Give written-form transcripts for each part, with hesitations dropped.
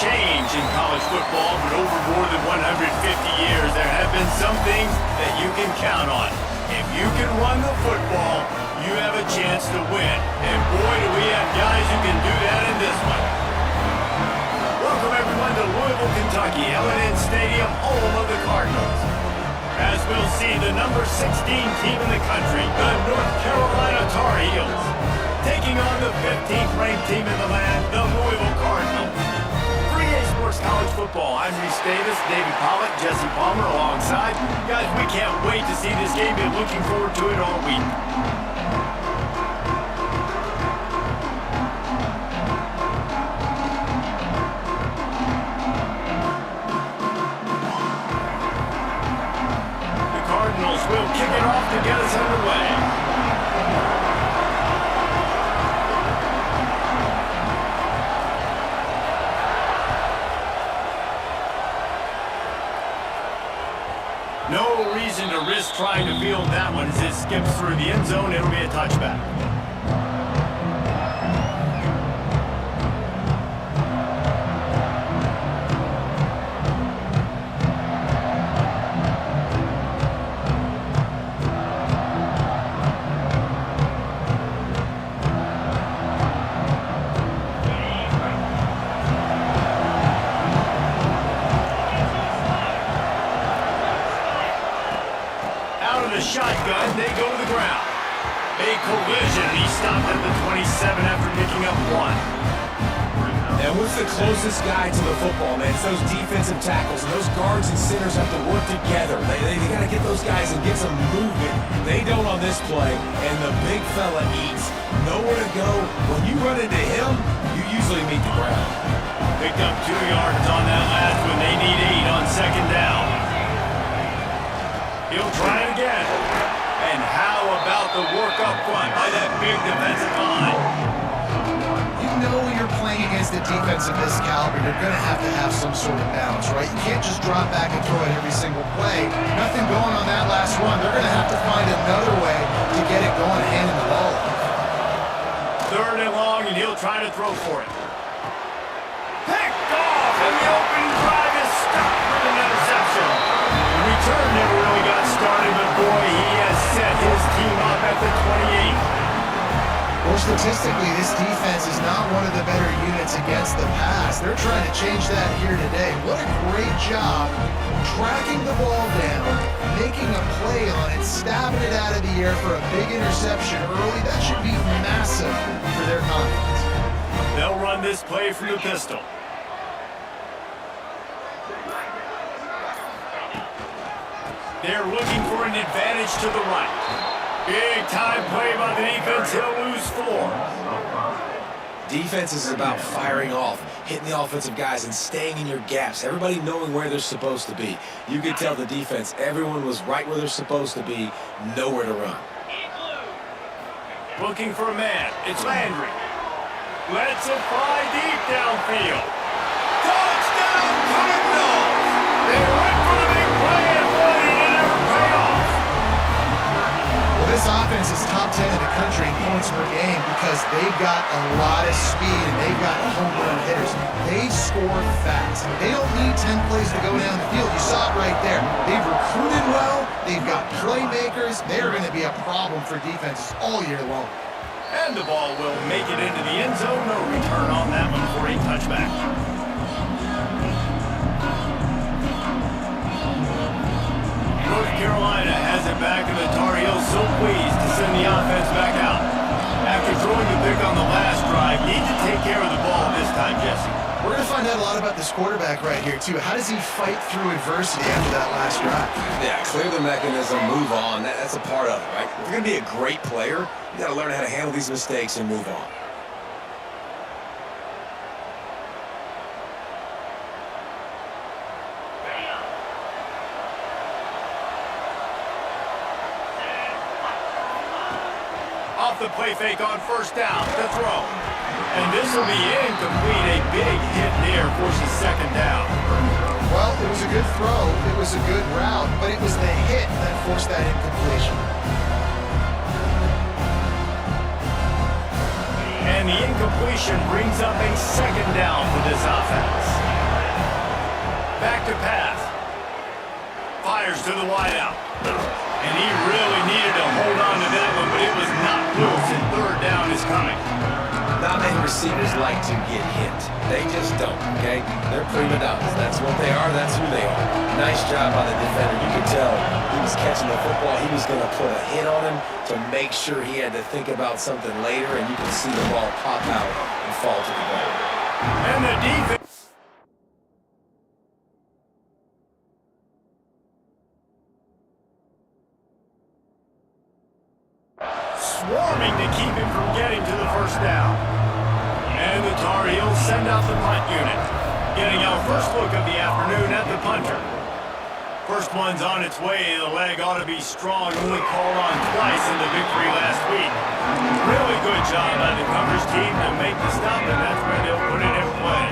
change in college football, but over more than 150 years, there have been some things that you can count on. If you can run the football, you have a chance to win. And boy, do we have guys who can do that in this one. Welcome everyone to Louisville, Kentucky, L&N Stadium, home of the Cardinals. As we'll see, the number 16 team in the country, the North Carolina Tar Heels, taking on the 15th ranked team in the land, the Louisville Cardinals. 3A Sports College Football. I'm Reese Davis, David Pollock, Jesse Palmer alongside. Guys, we can't wait to see this game. Been looking forward to it all week. The Cardinals will kick it off to get us underway. No reason to risk trying to field that one as it skips through the end zone. It'll be a touchback. Shotgun, they go to the ground. A collision, he stopped at the 27 after picking up one. And what's the closest guy to the football, man? It's those defensive tackles. And those guards and centers have to work together. They got to get those guys and get some movement. They don't on this play, and the big fella eats. Nowhere to go. When you run into him, you usually meet the ground. Picked up 2 yards on that last one. They need 8 on second down. He'll try it again. And how about the work up front by that big defensive line? You know when you're playing against a defense of this caliber, you're going to have some sort of balance, right? You can't just drop back and throw it every single play. Nothing going on that last one. They're going to have to find another way to get it going, handing the ball off. 3rd and long, and he'll try to throw for it. Picked off, and the opening drive is stopped with an interception. The return never really got started, but boy, he has set his team up at the 28. Well, statistically, this defense is not one of the better units against the pass. They're trying to change that here today. What a great job tracking the ball down, making a play on it, stabbing it out of the air for a big interception early. That should be massive for their confidence. They'll run this play from the pistol. They're looking for an advantage to the right. Big time play by the defense. He'll lose 4. Defense is about firing off, hitting the offensive guys, and staying in your gaps. Everybody knowing where they're supposed to be. You could tell the defense, everyone was right where they're supposed to be, nowhere to run. Looking for a man. It's Landry. Lets it fly deep downfield. Touchdown, Cardinals! They went for the big play and boy, it never paid off. Well, this offense is top 10 in the country in points per game because they've got a lot of speed and they've got home run hitters. They score fast. They don't need 10 plays to go down the field. You saw it right there. They've recruited well. They've got playmakers. They're going to be a problem for defenses all year long. And the ball will make it into the end zone. No return on that one for a touchback. North Carolina has it back, and the Tar Heels so pleased to send the offense back out. After throwing the pick on the last drive, need to take care of the ball this time, Jesse. We're going to find out a lot about this quarterback right here, too. How does he fight through adversity after that last drive? Yeah, clear the mechanism, move on. That's a part of it, right? If you're going to be a great player, you got to learn how to handle these mistakes and move on. Off the play fake on first down, the throw. And this will be incomplete. A big hit there forces second down. Well, it was a good throw. It was a good route, but it was the hit that forced that incompletion. And the incompletion brings up a second down for this offense. Back to pass. Fires to the wideout. And he really needed to hold on to that one, but it was not loose, and third down is coming. Not many receivers like to get hit. They just don't, okay? They're prima donnas. That's what they are. That's who they are. Nice job by the defender. You could tell he was catching the football. He was going to put a hit on him to make sure he had to think about something later, and you can see the ball pop out and fall to the ground. And the defense. Swarming to keep him from getting to the first down. And the Tar Heels send out the punt unit. Getting our first look of the afternoon at the punter. First one's on its way. The leg ought to be strong. Only called on twice in the victory last week. Really good job by the coverage team to make the stop, and that's where they'll put it in play.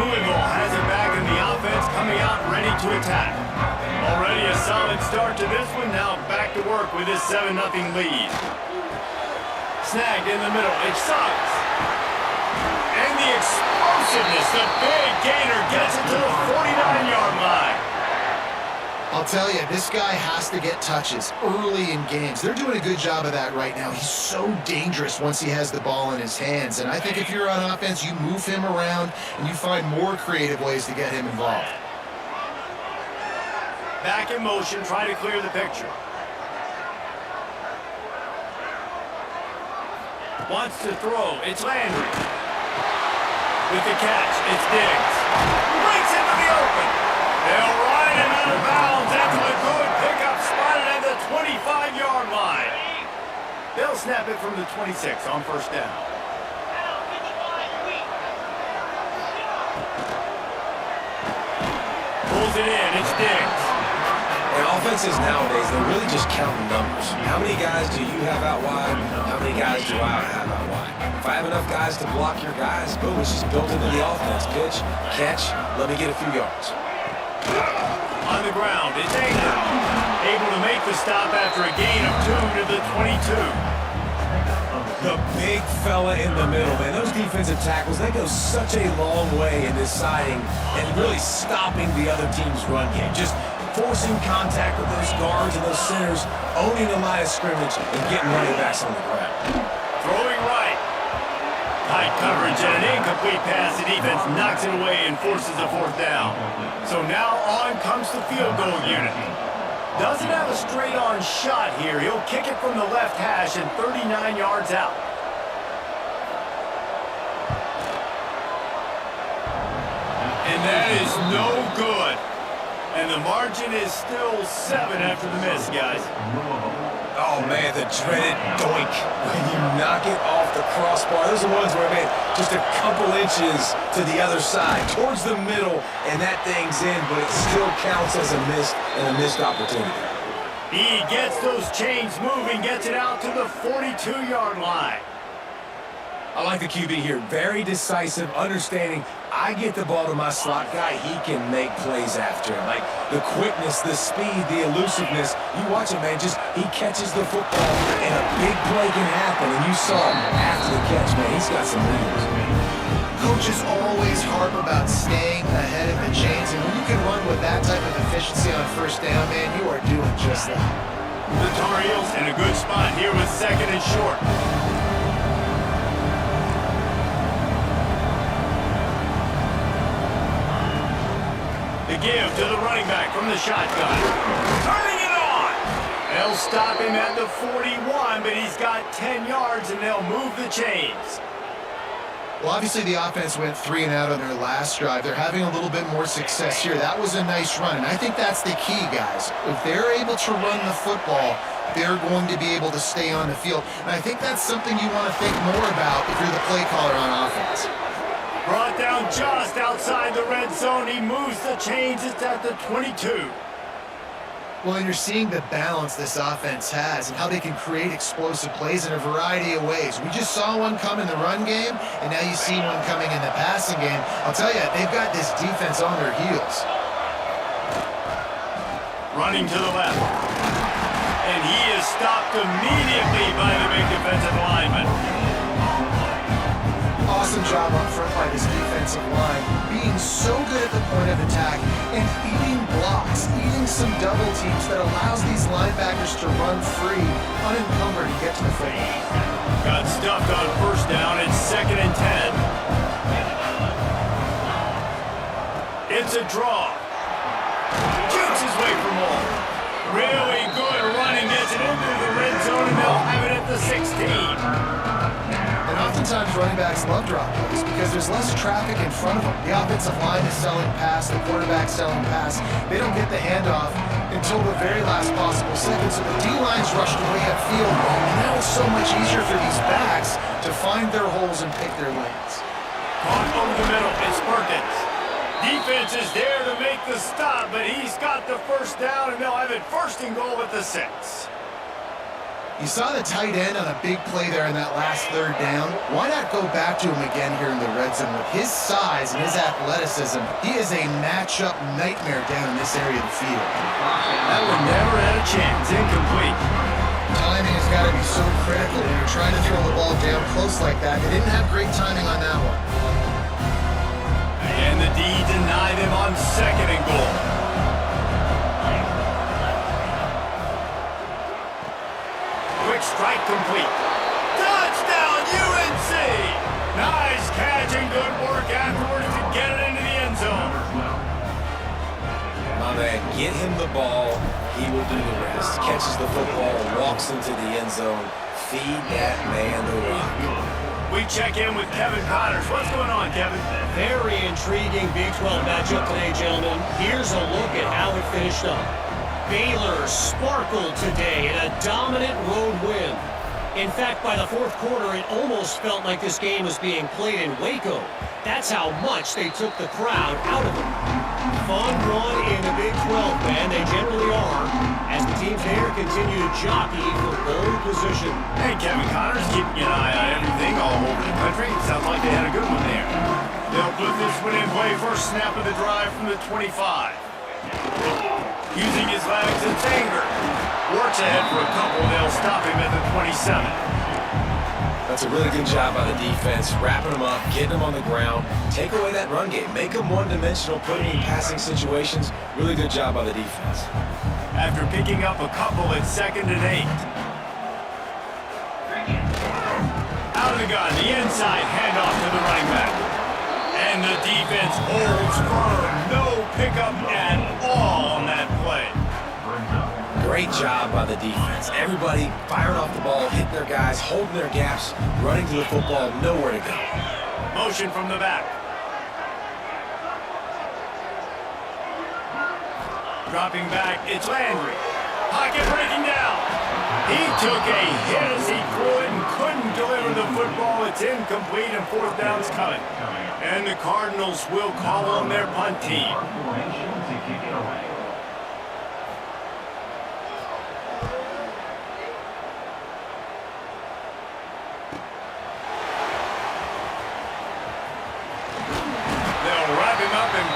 Louisville has it back in the offense, coming out ready to attack. Already a solid start to this one. Now back to work with this 7-0 lead. Snagged in the middle. It sucks. And the explosiveness. The big gainer gets it to the 49-yard line. I'll tell you, this guy has to get touches early in games. They're doing a good job of that right now. He's so dangerous once he has the ball in his hands. And I think if you're on offense, you move him around and you find more creative ways to get him involved. Back in motion, try to clear the picture. Wants to throw, it's Landry. With the catch, it's Diggs. Breaks into the open. They'll ride him out of bounds. That's a good pickup, spotted at the 25-yard line. They'll snap it from the 26 on first down. Pulls it in, it's Diggs. And offenses nowadays, they're really just counting numbers. How many guys do you have out wide? How many guys do I have out wide? If I have enough guys to block your guys, boom, it's just built into the offense. Pitch, catch, let me get a few yards. On the ground, it's Aiden. Able to make the stop after a gain of 2 to the 22. The big fella in the middle, man. Those defensive tackles, they go such a long way in deciding and really stopping the other team's run game. Just forcing contact with those guards and those centers, owning the line of scrimmage, and getting running backs on the ground. Throwing right. Tight coverage and an incomplete pass. The defense knocks it away and forces a fourth down. So now on comes the field goal unit. Doesn't have a straight-on shot here. He'll kick it from the left hash and 39 yards out. And that is no good. And the margin is still 7 after the miss, guys. Oh, man, the dreaded doink. When you knock it off the crossbar. Those are the ones where, man, just a couple inches to the other side, towards the middle, and that thing's in, but it still counts as a miss and a missed opportunity. He gets those chains moving, gets it out to the 42-yard line. I like the QB here. Very decisive, understanding I get the ball to my slot guy, he can make plays after him. Like the quickness, the speed, the elusiveness. You watch it, man, just he catches the football and a big play can happen. And you saw after the catch, man, he's got some leaders. Coaches always harp about staying ahead of the chains, and when you can run with that type of efficiency on first down, man, you are doing just that. The Tar Heels in a good spot here with 2nd and short. The give to the running back from the shotgun. Turning it on! They'll stop him at the 41, but he's got 10 yards, and they'll move the chains. Well, obviously the offense went 3 and out on their last drive. They're having a little bit more success here. That was a nice run, and I think that's the key, guys. If they're able to run the football, they're going to be able to stay on the field. And I think that's something you want to think more about if you're the play caller on offense. Brought down just outside the red zone. He moves the chains. It's at the 22. Well, and you're seeing the balance this offense has and how they can create explosive plays in a variety of ways. We just saw one come in the run game, and now you see one coming in the passing game. I'll tell you, they've got this defense on their heels. Running to the left. And he is stopped immediately by the big defensive lineman. Awesome job up front by this defensive line. being so good at the point of attack and eating blocks, eating some double teams that allows these linebackers to run free, unencumbered, and get to the football. Got stuffed on first down. It's 2nd and 10. It's a draw. Shoots his way from home. Really good running, gets it into the red zone, and they'll have it at the 16. And oftentimes running backs love drop plays because there's less traffic in front of them. The offensive line is selling pass, the quarterback's selling pass. They don't get the handoff until the very last possible second, so the D-line's rushed away upfield, and now it's so much easier for these backs to find their holes and pick their lanes. Caught over the middle, it's Perkins. Defense is there to make the stop, but he's got the first down, and they'll have it 1st and goal at the 6. You saw the tight end on a big play there in that last 3rd down. Why not go back to him again here in the red zone? With his size and his athleticism, he is a matchup nightmare down in this area of the field. That one never had a chance. Incomplete. Timing has got to be so critical when you're trying to throw the ball down close like that. They didn't have great timing on that one. And the D denied him on 2nd and goal. Quick strike complete. Touchdown, UNC! Nice catch and good work afterwards to get it into the end zone. My man, get him the ball. He will do the rest. Catches the football, walks into the end zone. Feed that man the rock. We check in with Kevin Connors. What's going on, Kevin? Very intriguing Big 12 matchup today, gentlemen. Here's a look at how it finished up. Baylor sparkled today in a dominant road win. In fact, by the 4th quarter, it almost felt like this game was being played in Waco. That's how much they took the crowd out of it. Fun one in the Big 12, man. They generally are, as the teams there continue to jockey for pole position. Hey, Kevin Connors, keeping an eye on everything all over the country. Sounds like they had a good one there. They'll put this one in play. First snap of the drive from the 25. Using his legs and finger. Works ahead for a couple. They'll stop him at the 27. That's a really good job by the defense, wrapping them up, getting them on the ground, take away that run game, make them one-dimensional, put them in passing situations. Really good job by the defense. After picking up a couple, it's 2nd and 8. Out of the gun, the inside handoff to the running back. And the defense holds firm. No pickup at all on that play. Great job by the defense. Everybody firing off the ball, hitting their guys, holding their gaps, running to the football, nowhere to go. Motion from the back. Dropping back, it's Landry. Pocket breaking down. He took a hit as he threw it and couldn't deliver the football. It's incomplete and 4th down's coming. And the Cardinals will call on their punt team.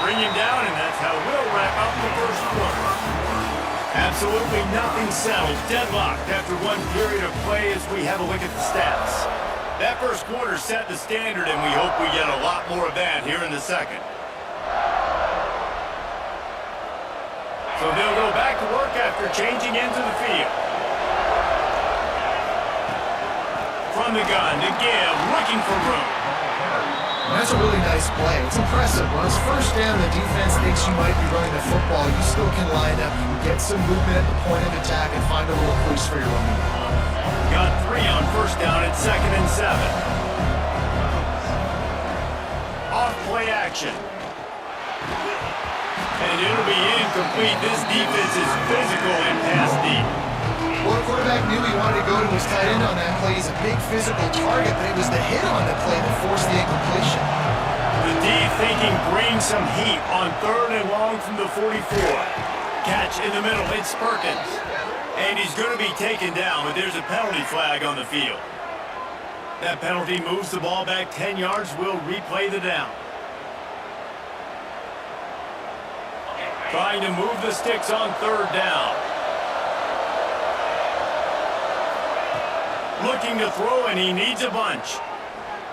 Bring him down, and that's how we'll wrap up the 1st quarter. Absolutely nothing settled, deadlocked after one period of play as we have a look at the stats. That 1st quarter set the standard, and we hope we get a lot more of that here in the 2nd. So they'll go back to work after changing into the field. From the gun to give, looking for room. That's a really nice play. It's impressive. When it's 1st down, the defense thinks you might be running the football. You still can line up, you can get some movement at the point of attack and find a little crease for your running back. Got 3 on 1st down at 2nd and 7. Off play action. And it'll be incomplete. This defense is physical and pass deep. Well, the quarterback knew he wanted to go to his tight end on that play. He's a big physical target, but it was the hit on the play that forced the incompletion. The D thinking bring some heat on 3rd and long from the 44. Catch in the middle, it's Perkins. And he's going to be taken down, but there's a penalty flag on the field. That penalty moves the ball back 10 yards. We'll replay the down. Trying to move the sticks on 3rd down. Looking to throw, and he needs a bunch.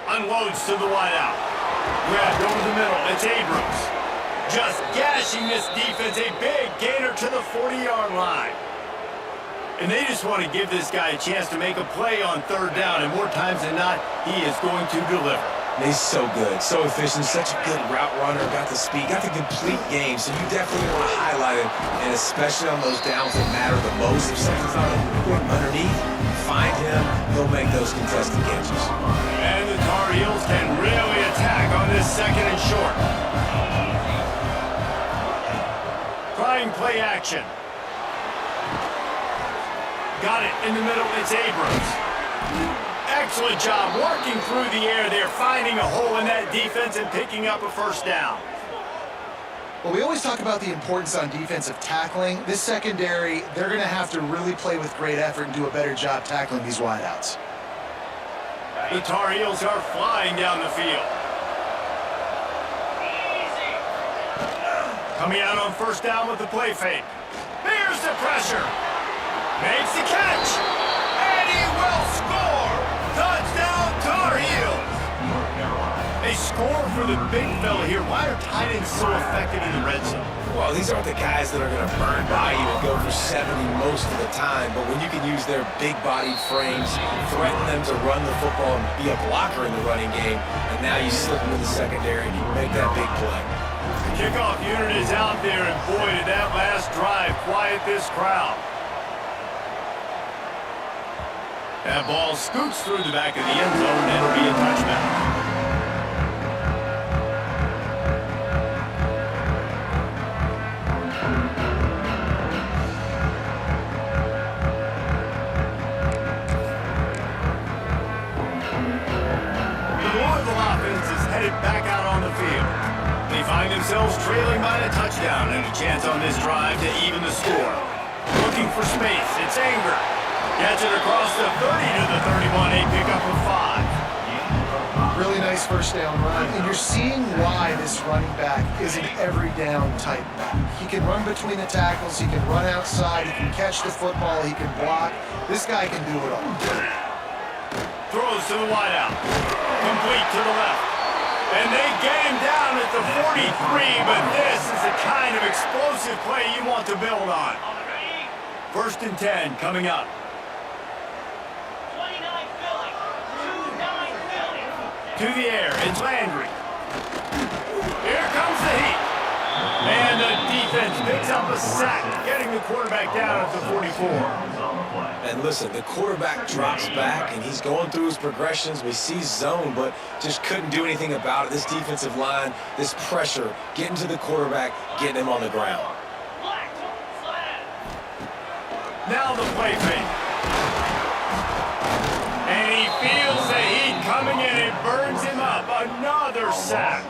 Unloads to the wideout. Grabbed over the middle. It's Abrams. Just gashing this defense. A big gainer to the 40-yard line. And they just want to give this guy a chance to make a play on third down. And more times than not, he is going to deliver. He's so good, so efficient, such a good route runner, got the speed, got the complete game, so you definitely want to highlight him, and especially on those downs that matter the most. If something's not underneath, find him, he'll make those contested catches. And the Tar Heels can really attack on this second and short. Trying play action. Got it in the middle, it's Abrams. Excellent job working through the air there, finding a hole in that defense and picking up a first down. Well, we always talk about the importance on defensive tackling. This secondary, they're going to have to really play with great effort and do a better job tackling these wideouts. The Tar Heels are flying down the field. Coming out on first down with the play fake. Here's the pressure. Makes the catch. And he will score. Touchdown, Tar Heels. A score for the big fella here. Why are tight ends so effective in the red zone? Well, these aren't the guys that are going to burn by you and go for 70 most of the time, but when you can use their big-bodied frames, threaten them to run the football and be a blocker in the running game, and now you slip into the secondary and you make that big play. The kickoff unit is out there, and boy, did that last drive quiet this crowd. That ball scoots through the back of the end zone, and it'll be a touchdown. The Louisville offense is headed back out on the field. They find themselves trailing by a touchdown and a chance on this drive to even the score. Looking for space, it's Anger. Gets it across the 30 to the 31, a pickup of 5. Really nice first down run, and you're seeing why this running back is an every down type back. He can run between the tackles, he can run outside, he can catch the football, he can block. This guy can do it all. Throws to the wideout. Complete to the left. And they get him down at the 43, but this is the kind of explosive play you want to build on. First and 10 coming up. To the air, it's Landry. Here comes the heat. And the defense picks up a sack, getting the quarterback down at the 44. And listen, the quarterback drops back, and he's going through his progressions. We see zone, but just couldn't do anything about it. This defensive line, this pressure, getting to the quarterback, getting him on the ground. Now the play fake. And he feels the heat coming in. It burns him up. Another sack.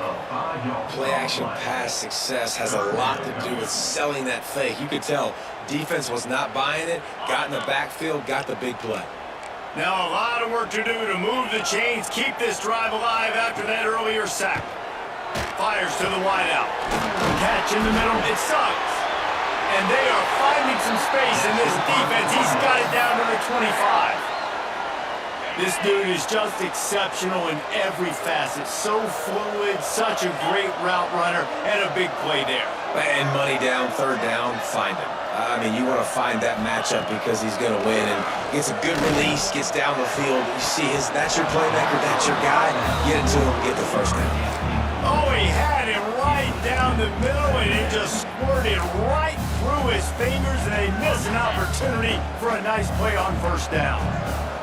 Play action pass success has a lot to do with selling that fake. You could tell defense was not buying it, got in the backfield, got the big play. Now a lot of work to do to move the chains, keep this drive alive after that earlier sack. Fires to the wideout. Catch in the middle. It sucks. And they are finding some space in this defense. He's got it down to the 25. This dude is just exceptional in every facet. So fluid, such a great route runner, and a big play there. And money down, third down, find him. I mean, you want to find that matchup because he's going to win, and gets a good release, gets down the field. You see that's your playmaker, that's your guy. Get it to him, get the first down. Oh, he had him right down the middle, and it just squirted right through his fingers, and they miss an opportunity for a nice play on first down.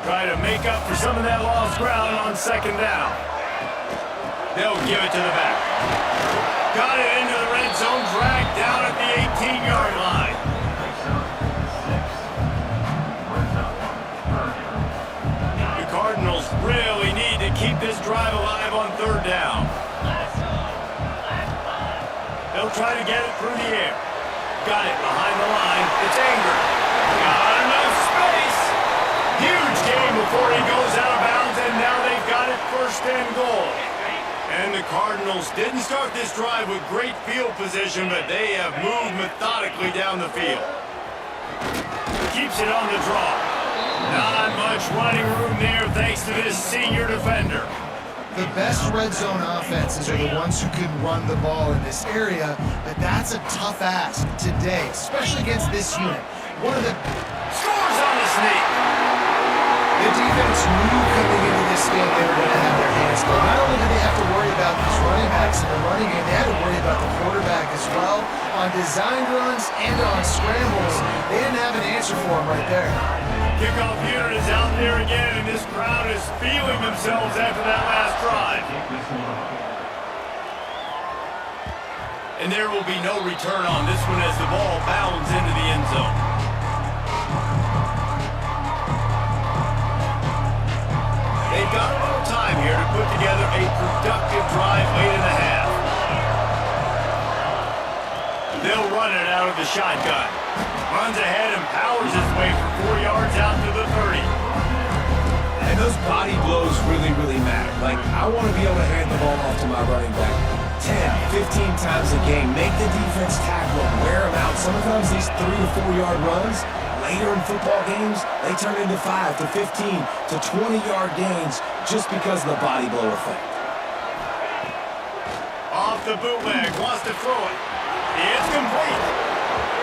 Try to make up for some of that lost ground on second down. They'll give it to the back. Got it into the red zone, dragged down at the 18-yard line. The Cardinals really need to keep this drive alive on third down. They'll try to get it through the air. Got it behind the line. It's Anger. Got enough space. Huge game before he goes out of bounds, and now they've got it first and goal. And the Cardinals didn't start this drive with great field position, but they have moved methodically down the field. Keeps it on the draw. Not much running room there thanks to this senior defender. The best red zone offenses are the ones who can run the ball in this area, but that's a tough ask today, especially against this unit. One of the Scores on the sneak. The defense knew coming into this game they were going to have their hands full. Not only did they have to worry about these running backs in the running game, they had to worry about the quarterback as well. On design runs and on scrambles, they didn't have an answer for him right there. Kickoff unit is out there again, and this crowd is feeling themselves after that last drive. And there will be no return on this one as the ball bounds into the end zone. They've got a little time here to put together a productive drive late in the half. They'll run it out of the shotgun. Runs ahead and powers his way for 4 yards out to the 30. And those body blows really, really matter. Like, I want to be able to hand the ball off to my running back 10, 15 times a game. Make the defense tackle them, wear them out. Sometimes these 3 to 4 yard runs, later in football games, they turn into 5 to 15 to 20-yard gains just because of the body blow effect. Off the bootleg, wants to throw it. It's complete.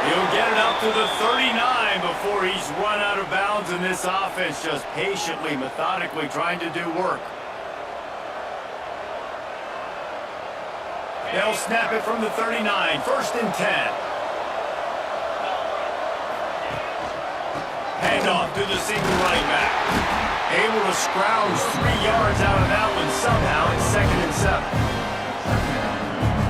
He'll get it up to the 39 before he's run out of bounds, and this offense just patiently, methodically trying to do work. They'll snap it from the 39, 1st and 10. Handoff to the single running back. Able to scrounge 3 yards out of that one somehow in 2nd and 7.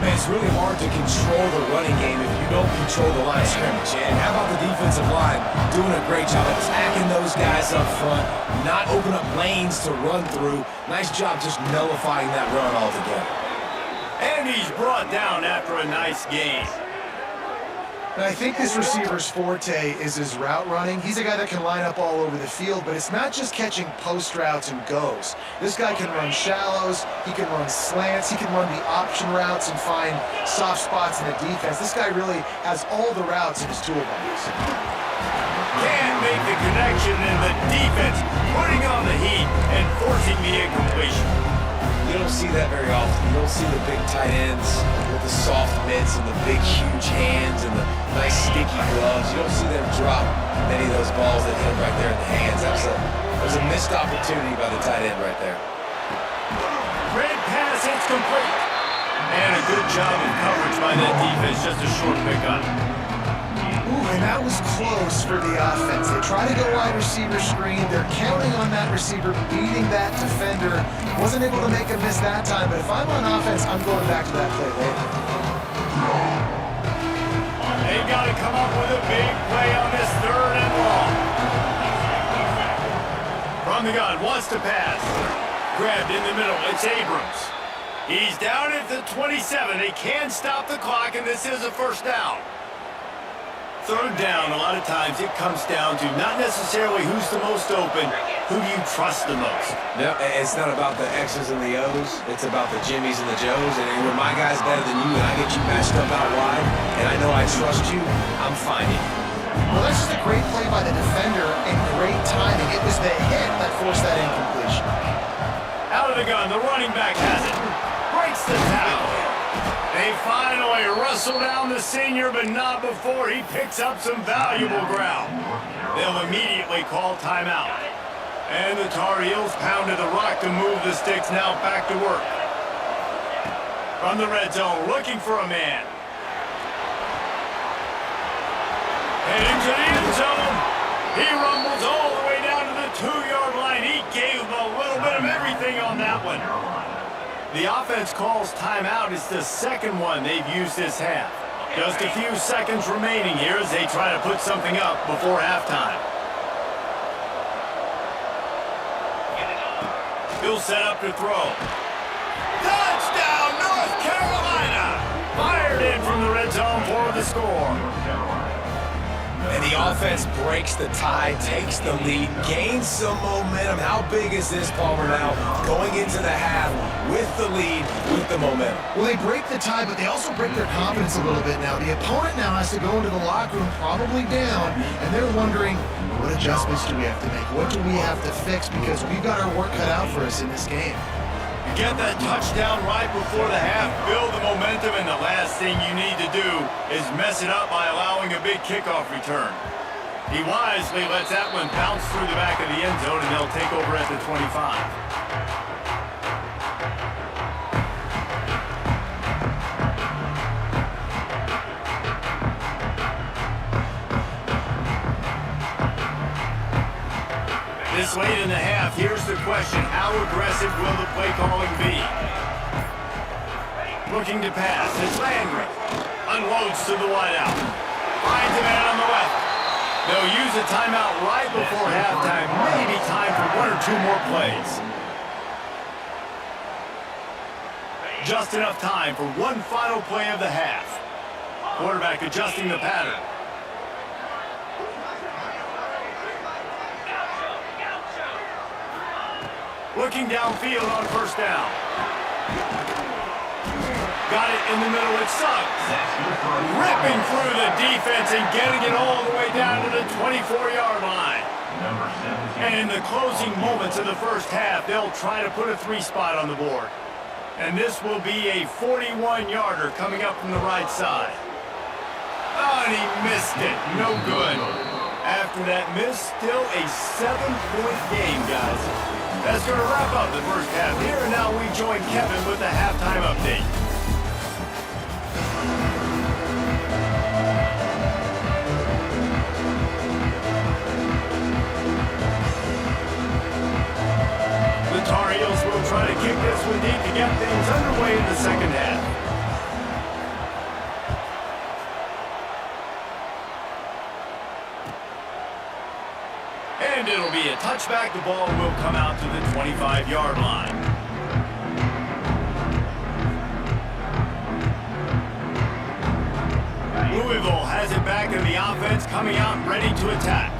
Man, it's really hard to control the running game if you don't control the line of scrimmage. And how about the defensive line doing a great job attacking those guys up front, not open up lanes to run through. Nice job just nullifying that run altogether. And he's brought down after a nice gain. And I think this receiver's forte is his route running. He's a guy that can line up all over the field, but it's not just catching post routes and goes. This guy can run shallows, he can run slants, he can run the option routes and find soft spots in the defense. This guy really has all the routes in his toolbox. Can't make the connection, and the defense putting on the heat and forcing the incompletion. You don't see that very often. You don't see the big tight ends with the soft mitts and the big, huge hands and the nice, sticky gloves. You don't see them drop many of those balls that hit right there in the hands. That was a missed opportunity by the tight end right there. Red pass, it's complete. And a good job of coverage by that defense. Just a short pick on it. Ooh, and that was close for the offense. They try to go wide receiver screen. They're counting on that receiver beating that defender. Wasn't able to make a miss that time, but if I'm on offense, I'm going back to that play later. They got to come up with a big play on this 3rd and long. From the gun, wants to pass. Grabbed in the middle, it's Abrams. He's down at the 27. They can stop the clock, and this is a 1st down. 3rd down, a lot of times it comes down to not necessarily who's the most open, who do you trust the most? No, it's not about the X's and the O's. It's about the Jimmies and the Joes. And when my guy's better than you and I get you matched up out wide, and I know I trust you, I'm finding you. Well, that's just a great play by the defender and great timing. It was the hit that forced that incompletion. Out of the gun, the running back has it. Breaks the tackle. They finally wrestle down the senior, but not before he picks up some valuable ground. They'll immediately call timeout. And the Tar Heels pounded the rock to move the sticks, now back to work. From the red zone, looking for a man. Heading to the end zone. He rumbles all the way down to the 2-yard line. He gave a little bit of everything on that one. The offense calls timeout. It's the 2nd one they've used this half. Just a few seconds remaining here as they try to put something up before halftime. He'll set up to throw. Touchdown, North Carolina! Fired in from the red zone for the score. And the offense breaks the tie, takes the lead, gains some momentum. How big is this, Palmer, now? Going into the half with the lead, with the momentum. Well, they break the tie, but they also break their confidence a little bit now. The opponent now has to go into the locker room probably down, and they're wondering, what adjustments do we have to make? What do we have to fix? Because we've got our work cut out for us in this game. Get that touchdown right before the half, build the momentum, and the last thing you need to do is mess it up by allowing a big kickoff return. He wisely lets that one bounce through the back of the end zone, and they'll take over at the 25. This late in the half, here's the question: how aggressive will the play calling be? Looking to pass, it's Landry. Unloads to the wideout. Finds a man on the left. They'll use a timeout right before halftime. Maybe time for one or two more plays. Just enough time for one final play of the half. Quarterback adjusting the pattern. Looking downfield on first down. Got it in the middle, it sucks. Ripping through the defense and getting it all the way down to the 24-yard line. And in the closing moments of the first half, they'll try to put a three-spot on the board. And this will be a 41-yarder coming up from the right side. Oh, and he missed it. No good. After that miss, still a 7-point game, guys. That's going to wrap up the first half here, and now we join Kevin with the halftime update. The Tar Heels will try to kick this one deep to get things underway in the second half. And it'll be a touchback. The ball will come out to the 25-yard line. Louisville has it back in the offense, coming out ready to attack.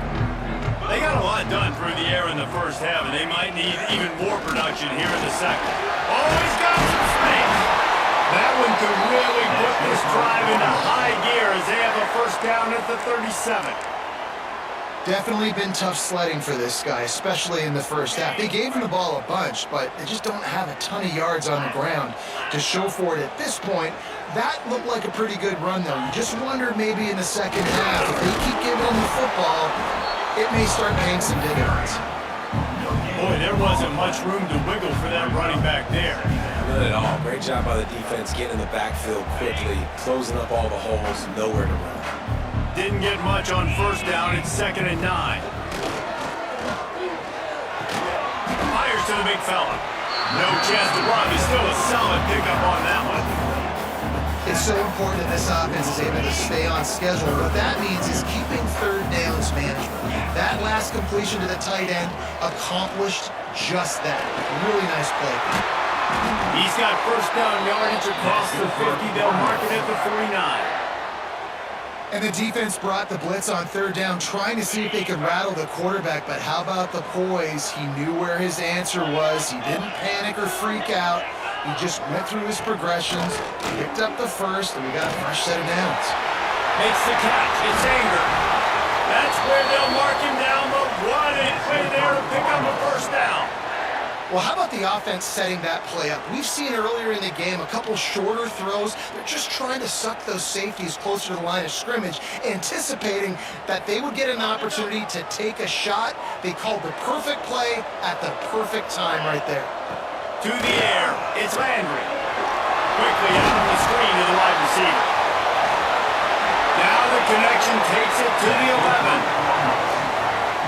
They got a lot done through the air in the first half, and they might need even more production here in the second. Oh, he's got some space. That one could really put this drive into high gear as they have a first down at the 37. Definitely been tough sledding for this guy, especially in the first half. They gave him the ball a bunch, but they just don't have a ton of yards on the ground to show for it at this point. That looked like a pretty good run, though. You just wonder maybe in the second half, if they keep giving him the football, it may start paying some dividends. Boy, there wasn't much room to wiggle for that running back there. Not at all. Great job by the defense getting in the backfield quickly, closing up all the holes, nowhere to run. Didn't get much on first down. It's 2nd and 9. Fires to the big fella. No chance to run. He's still a solid pickup on that one. It's so important that this offense is able to stay on schedule. What that means is keeping third downs management. That last completion to the tight end accomplished just that. Really nice play. He's got first down yardage across the 50. They'll mark it at the 49. And the defense brought the blitz on third down, trying to see if they could rattle the quarterback. But how about the poise? He knew where his answer was. He didn't panic or freak out. He just went through his progressions, picked up the first, and we got a fresh set of downs. Makes the catch. It's Anger. That's where they'll mark him down. But what a play there to pick up a first down. Well, how about the offense setting that play up? We've seen earlier in the game a couple shorter throws. They're just trying to suck those safeties closer to the line of scrimmage, anticipating that they would get an opportunity to take a shot. They called the perfect play at the perfect time right there. To the air, it's Landry. Quickly out of the screen to the wide receiver. Now the connection takes it to the 11.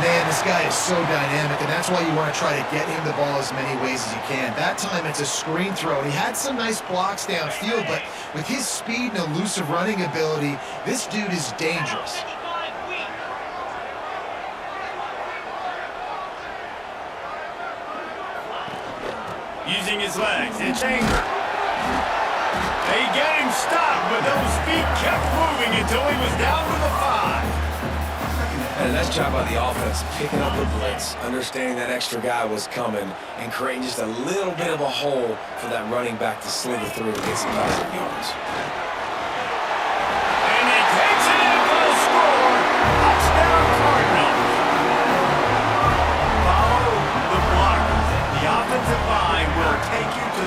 Man, this guy is so dynamic, and that's why you want to try to get him the ball as many ways as you can. That time, it's a screen throw. He had some nice blocks downfield, but with his speed and elusive running ability, this dude is dangerous. Using his legs, it's Anger. They get him stopped, but those feet kept moving until he was down to the 5. And a nice job by the offense, picking up the blitz, understanding that extra guy was coming, and creating just a little bit of a hole for that running back to slither through and get some positive yards. And he takes it in for the score. Touchdown Cardinals. Follow the blockers. The offensive line will take you to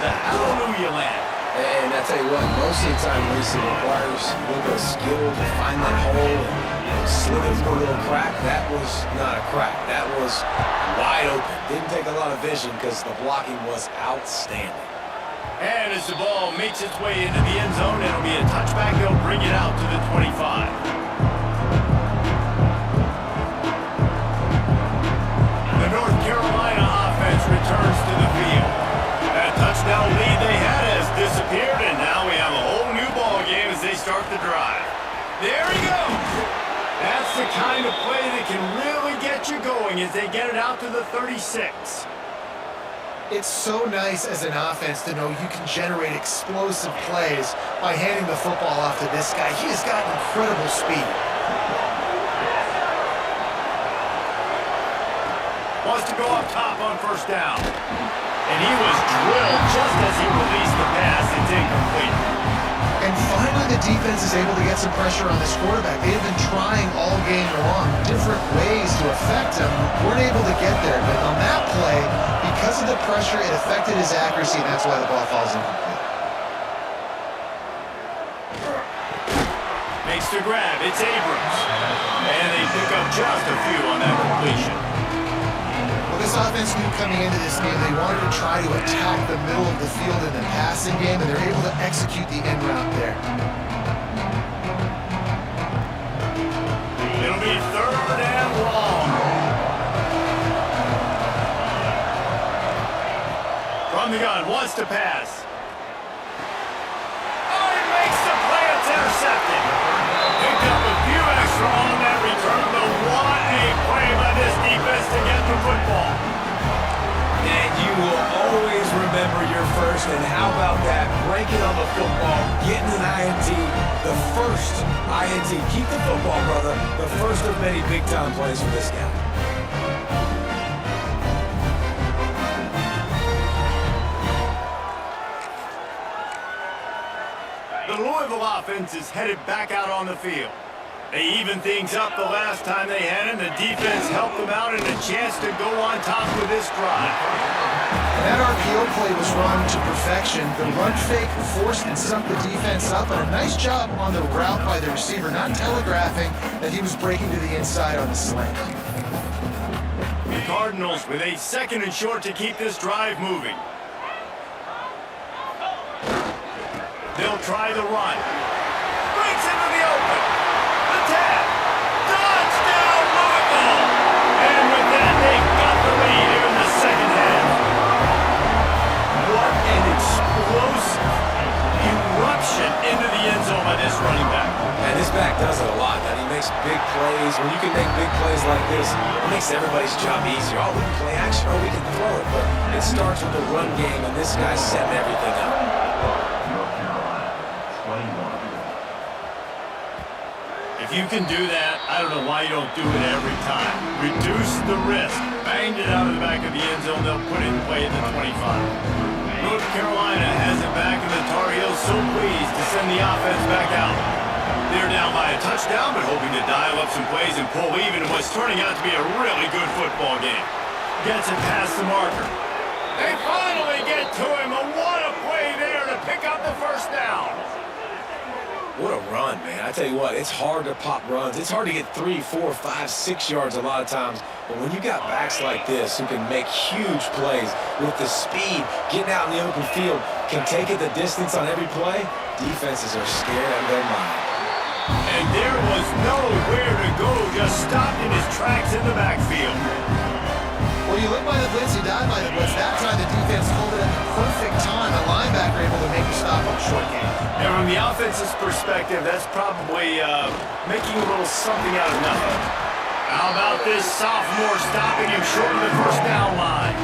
was not a crack. That was wide open. Didn't take a lot of vision because the blocking was outstanding. And as the ball makes its way into the end zone, it'll be a touchback. They'll bring it out to the 25. The North Carolina offense returns to the field. That touchdown lead they had has disappeared, and now we have a whole new ball game as they start the drive. There he goes. That's the kind of play that can really get you going as they get it out to the 36. It's so nice as an offense to know you can generate explosive plays by handing the football off to this guy. He has got incredible speed. Wants to go up top on first down. And he was drilled just as he released the pass. It's incomplete. And finally the defense is able to get some pressure on this quarterback. They have been trying all game long different ways to affect him. Weren't able to get there. But on that play, because of the pressure, it affected his accuracy, and that's why the ball falls incomplete. Makes the grab. It's Abrams. And they pick up just a few on that completion. Well, this offense knew coming into this game they wanted to try to attack the middle of the field in the passing game, and they're able to execute the end route there. It'll be 3rd and long. From the gun, wants to pass. Oh, he makes the play. It's intercepted. Picked up a few extra on that return, but what a play by this defense to get the football. And you will always remember your first, and how about that? Breaking on the football, getting an INT, the first INT. Keep the football, brother. The first of many big-time plays for this guy. The Louisville offense is headed back out on the field. They evened things up the last time they had it, and the defense helped them out and a chance to go on top with this drive. That RPO play was run to perfection. The run fake forced and sunk the defense up, and a nice job on the route by the receiver, not telegraphing that he was breaking to the inside on the slant. The Cardinals with a 2nd and short to keep this drive moving. They'll try the run. Breaks into the open. The tap. Touchdown, Louisville! And with that, they've got the lead here in the second half. What an explosive eruption into the end zone by this running back. And this back does it a lot, man. He makes big plays. When you can make big plays like this, it makes everybody's job easier. Oh, we can play action, or we can throw it. But it starts with the run game, and this guy's setting everything up. If you can do that, I don't know why you don't do it every time. Reduce the risk. Banged it out of the back of the end zone. They'll put it in play at the 25. North Carolina has it back, and the Tar Heels so pleased to send the offense back out. They're down by a touchdown, but hoping to dial up some plays and pull even in what's turning out to be a really good football game. Gets it past the marker. They finally get to him, and what a play there to pick up the first down. What a run, man. I tell you what, it's hard to pop runs. It's hard to get 3, 4, 5, 6 yards a lot of times. But when you got backs like this who can make huge plays with the speed, getting out in the open field, can take it the distance on every play, defenses are scared out of their mind. And there was nowhere to go, just stopped in his tracks in the backfield. Well, you look by the blitz, you die by the blitz. That time the defense pulled it at the perfect time. The linebacker able to make a stop on short game. And from the offense's perspective, that's probably making a little something out of nothing. How about this sophomore stopping him short of the first down line?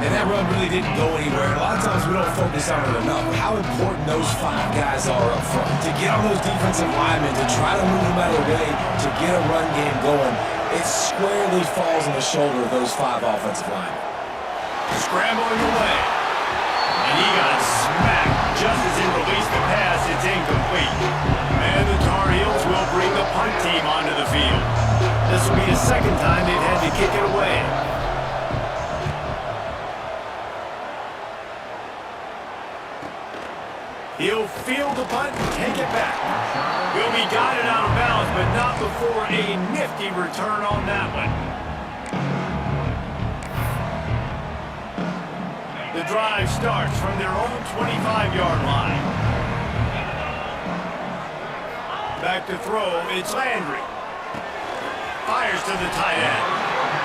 And that run really didn't go anywhere. And a lot of times we don't focus on it enough. How important those 5 guys are up front. To get on those defensive linemen, to try to move them out of the way, to get a run game going, it squarely falls on the shoulder of those 5 offensive linemen. Scrambling away. And he got smacked just as he released the pass. It's incomplete. And the Tar Heels will bring the punt team onto the field. This will be the second time they've had to kick it away. He'll field the punt and take it back. Will be guided out of bounds but not before a nifty return on that one. The drive starts from their own 25-yard line. Back to throw, it's Landry. Fires to the tight end.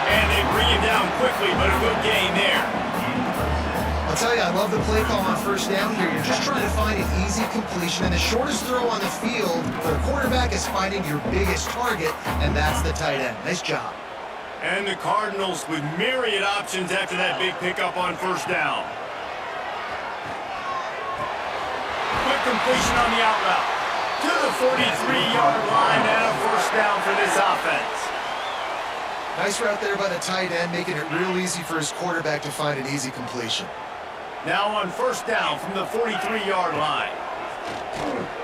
And they bring him down quickly, but a good gain there. I'll tell you, I love the play call on first down here. You're just trying to find an easy completion, and the shortest throw on the field for a quarterback is finding your biggest target, and that's the tight end. Nice job. And the Cardinals with myriad options after that big pickup on first down. Quick completion on the out route. To the 43-yard line and a first down for this offense. Nice route there by the tight end, making it real easy for his quarterback to find an easy completion. Now on first down from the 43-yard line.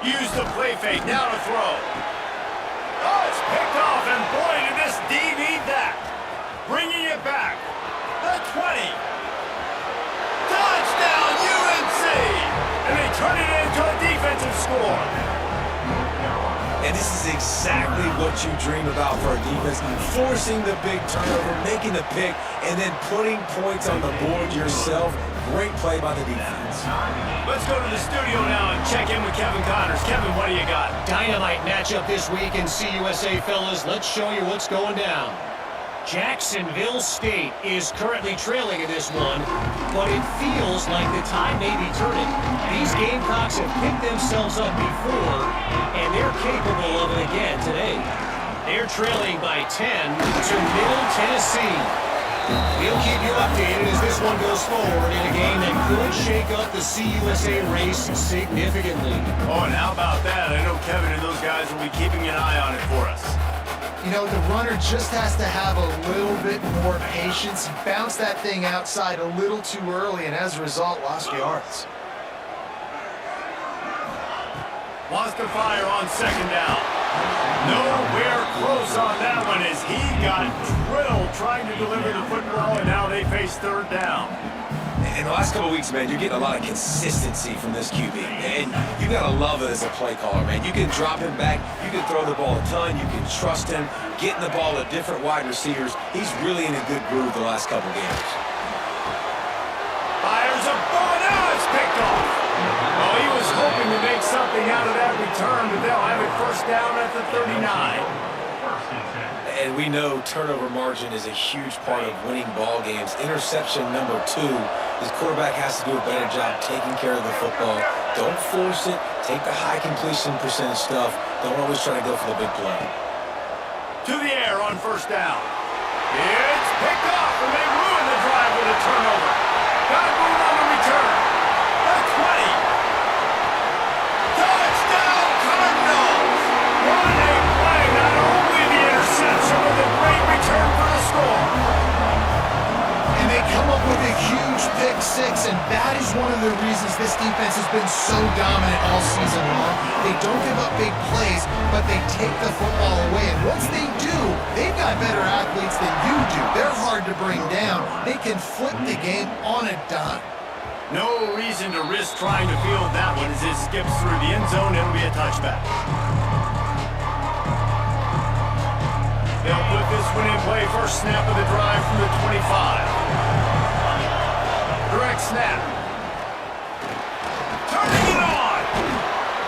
Use the play fake, now to throw. Oh, it's picked off, and boy, did this D need that. Bringing it back. The 20. Touchdown, UNC! And they turn it into a defensive score. And this is exactly what you dream about for a defense. Forcing the big turnover, making the pick, and then putting points on the board yourself. Great play by the defense. Let's go to the studio now and check in with Kevin Connors. Kevin, what do you got? Dynamite matchup this week in CUSA, fellas. Let's show you what's going down. Jacksonville State is currently trailing in this one, but it feels like the tide may be turning. These Gamecocks have picked themselves up before, and they're capable of it again today. They're trailing by 10 to Middle Tennessee. We'll keep you updated as this one goes forward in a game that could shake up the CUSA race significantly. Oh, and how about that? I know Kevin and those guys will be keeping an eye on it for us. You know, the runner just has to have a little bit more patience. He bounced that thing outside a little too early, and as a result, lost yards. Wants to fire on second down. Nowhere close on that one as he got drilled trying to deliver the football, and now they face third down. In the last couple of weeks, man, you're getting a lot of consistency from this QB. And you got to love it as a play caller, man. You can drop him back. You can throw the ball a ton. You can trust him. Getting the ball to different wide receivers. He's really in a good groove the last couple games. Fires a ball. Now it's picked off. Oh, he was hoping to make something out of that return, but they'll have it first down at the 39. And we know turnover margin is a huge part of winning ball games. Interception number 2. His quarterback has to do a better job taking care of the football. Don't force it. Take the high completion percentage stuff. Don't always try to go for the big play. To the air on first down. It's picked off, and they ruin the drive with a turnover. Got to move on the return. The 20. Touchdown, Cardinals! What a play! Not only the interception, but a great return for the score. And they come up with a huge pick six, and that is one of the reasons this defense has been so dominant all season long. They don't give up big plays, but they take the football away. And once they do, they've got better athletes than you do. They're hard to bring down. They can flip the game on a dime. No reason to risk trying to field that one as it skips through the end zone. It'll be a touchback. They'll put this one in play. First snap of the drive from the 25. Direct snap. Turning it on.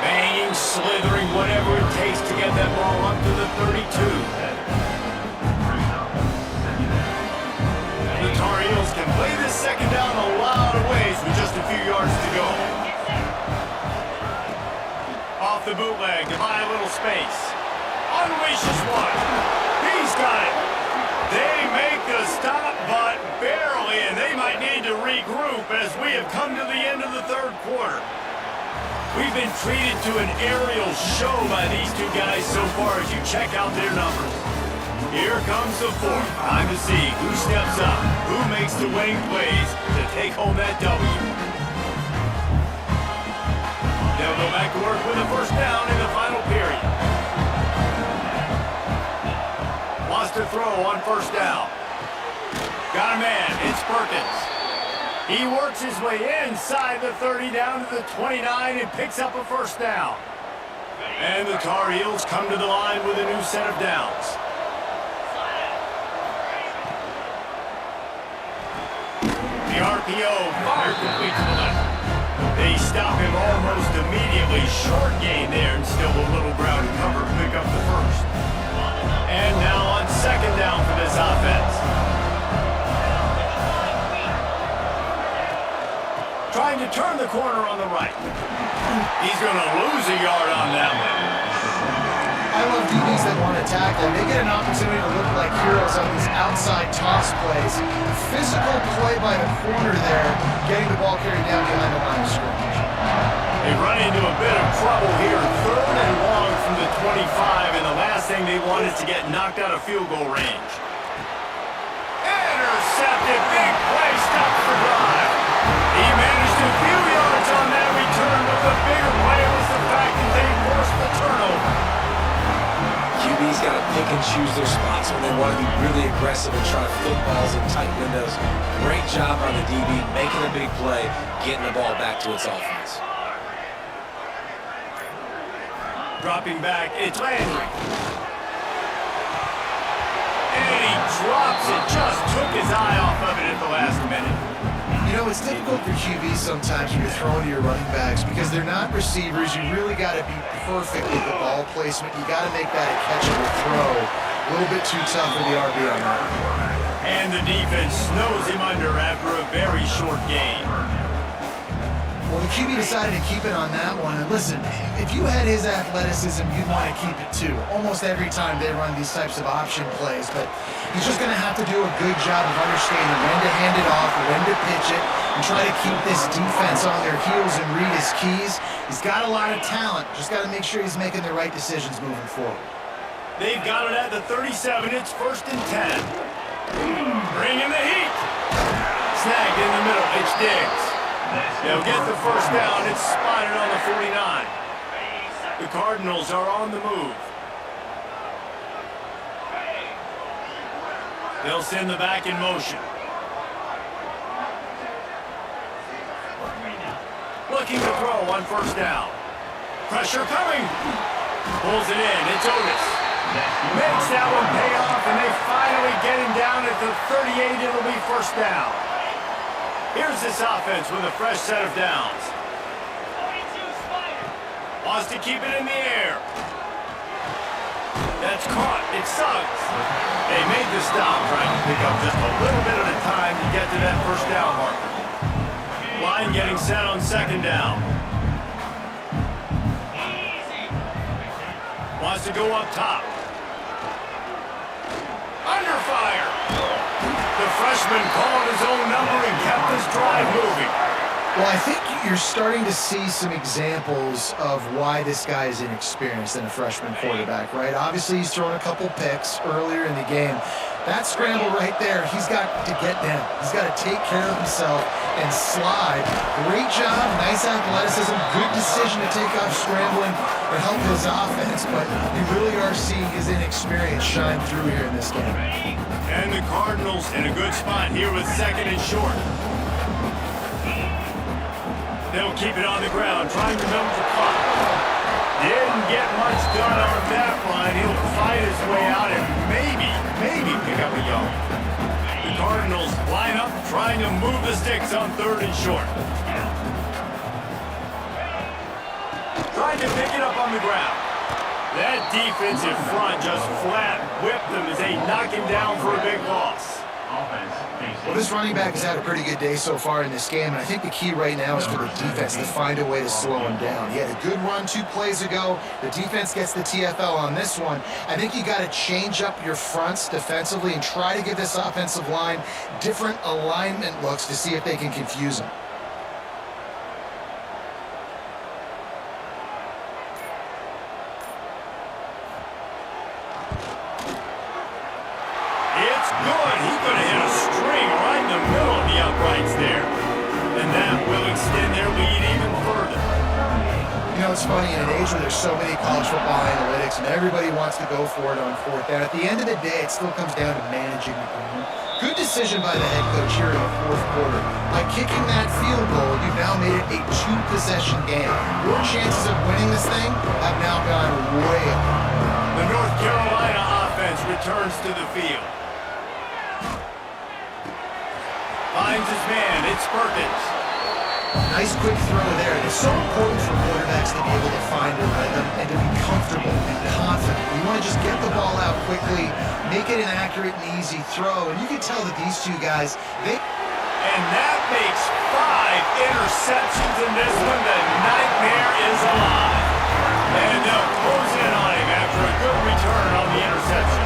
Banging, slithering, whatever it takes to get that ball up to the 32. The Tar Heels can play this second down a lot of ways with just a few yards to go. Off the bootleg to buy a little space. Unleashes one. He's got it. They make the stop, but barely, and they might need to regroup as we have come to the end of the third quarter. We've been treated to an aerial show by these two guys so far as you check out their numbers. Here comes the fourth. Time to see who steps up, who makes the winning plays to take home that W. They'll go back to work with a first down in the final period. Wants to throw on first down. Got a man. It's Perkins. He works his way inside the 30 down to the 29 and picks up a first down. And the Tar Heels come to the line with a new set of downs. The RPO fired complete to the left. They stop him almost immediately. Short gain there and still a little ground cover to pick up the first. And now on second down for this offense. Trying to turn the corner on the right. He's going to lose a yard on that one. I love DBs that want to tackle. They get an opportunity to look like heroes on these outside toss plays. Physical play by the corner there, getting the ball carried down behind the line of scrimmage. They run into a bit of trouble here. 3rd and long from the 25, and the last thing they want is to get knocked out of field goal range. Intercepted. Big play. Stops the drive. He managed a few yards on that return, but the bigger play was the fact that they forced the turnover. QB's got to pick and choose their spots when they want to be really aggressive and try to flip balls in tight windows. Great job on the DB, making a big play, getting the ball back to its offense. Dropping back, it's Landry. And he drops it, just took his eye off of it at the last minute. You know, it's difficult for QBs sometimes when you're throwing to your running backs because they're not receivers. You really got to be perfect with the ball placement. You got to make that a catchable throw. A little bit too tough for the RB on that. And the defense snows him under after a very short game. Well, the QB decided to keep it on that one. And listen, if you had his athleticism, you'd want to keep it too. Almost every time they run these types of option plays. But he's just going to have to do a good job of understanding when to hand it off, when to pitch it, and try to keep this defense on their heels and read his keys. He's got a lot of talent. Just got to make sure he's making the right decisions moving forward. They've got it at the 37. It's 1st and 10. Bring in the heat. Snagged in the middle. It's Diggs. They'll get the first down. It's spotted on the 49. The Cardinals are on the move. They'll send the back in motion. Looking to throw on 1st down. Pressure coming. Pulls it in. It's Otis. Makes that one pay off, and they finally get him down at the 38. It'll be 1st down. Here's this offense with a fresh set of downs. Wants to keep it in the air. That's caught. It's Suggs. They made the stop, trying to pick up just a little bit at a time to get to that 1st down marker. Line getting set on 2nd down. Wants to go up top. Under fire. The freshman called his own number and kept this drive moving. Well, I think you're starting to see some examples of why this guy is inexperienced in a freshman quarterback, right? Obviously, he's thrown a couple picks earlier in the game. That scramble right there, he's got to get down. He's got to take care of himself and slide. Great job, nice athleticism, good decision to take off scrambling and help his offense, but you really are seeing his inexperience shine through here in this game. And the Cardinals in a good spot here with 2nd and short. They'll keep it on the ground, trying to milk the clock. Didn't get much done on that line. He'll fight his way out and maybe pick up a yard. The Cardinals line up, trying to move the sticks on 3rd and short. Trying to pick it up on the ground. That defensive front just flat whipped them as they knock him down for a big loss. Well, this running back has had a pretty good day so far in this game, and I think the key right now is for the defense to find a way to slow him down. He had a good run 2 plays ago. The defense gets the TFL on this one. I think you got to change up your fronts defensively and try to give this offensive line different alignment looks to see if they can confuse him. It's good. He could have hit a string right in the middle of the uprights there. And that will extend their lead even further. You know, it's funny, in an age where there's so many college football analytics and everybody wants to go for it on 4th down, at the end of the day, it still comes down to managing the game. Good decision by the head coach here in the fourth quarter. By kicking that field goal, you've now made it a two-possession game. Your chances of winning this thing have now gone way up. The North Carolina offense returns to the field. Finds his man, it's Perkins. Nice quick throw there. It's so important for quarterbacks to be able to find a rhythm and to be comfortable and confident. You want to just get the ball out quickly, make it an accurate and easy throw. And you can tell that these two guys, And that makes 5 interceptions in this one. The nightmare is alive. And they'll close in on him after a good return on the interception.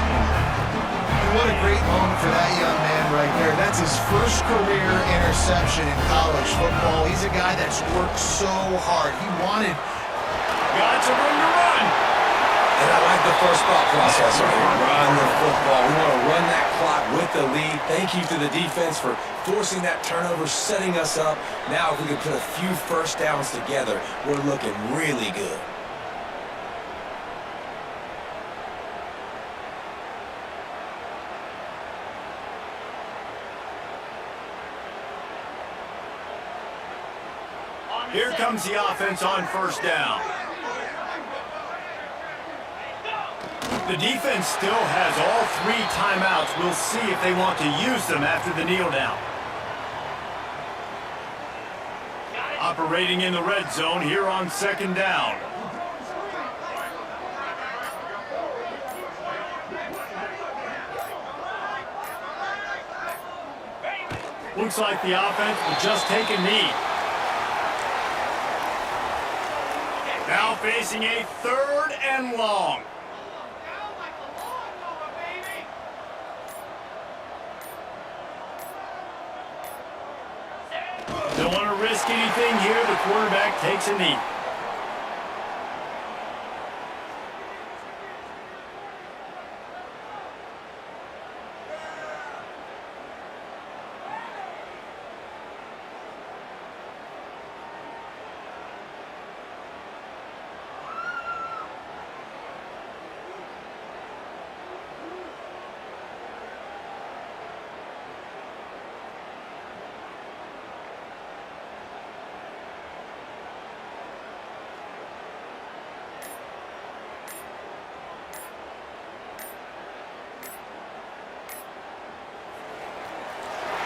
What a great moment for that young man right there. That's his first career interception in college football. He's a guy that's worked so hard. He wanted... Got some room to run. And I like the first thought process. Run the football. We want to run that clock with the lead. Thank you to the defense for forcing that turnover, setting us up. Now if we can put a few first downs together, we're looking really good. Here comes the offense on first down. The defense still has all 3 timeouts. We'll see if they want to use them after the kneel down. Operating in the red zone here on second down. Looks like the offense will just take a knee. Now facing a 3rd and long. Don't want to risk anything here. The quarterback takes a knee.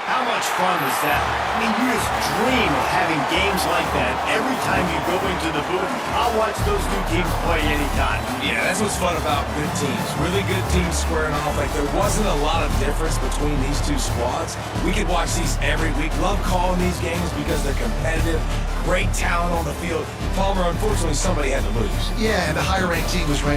How much fun is that? I mean, you just dream of having games like that every time you go into the booth. I'll watch those 2 teams play anytime. Yeah, that's what's fun about good teams. Really good teams squaring off. Like, there wasn't a lot of difference between these 2 squads. We could watch these every week. Love calling these games because they're competitive. Great talent on the field. Palmer, unfortunately, somebody had to lose. Yeah, and the higher-ranked team was ranked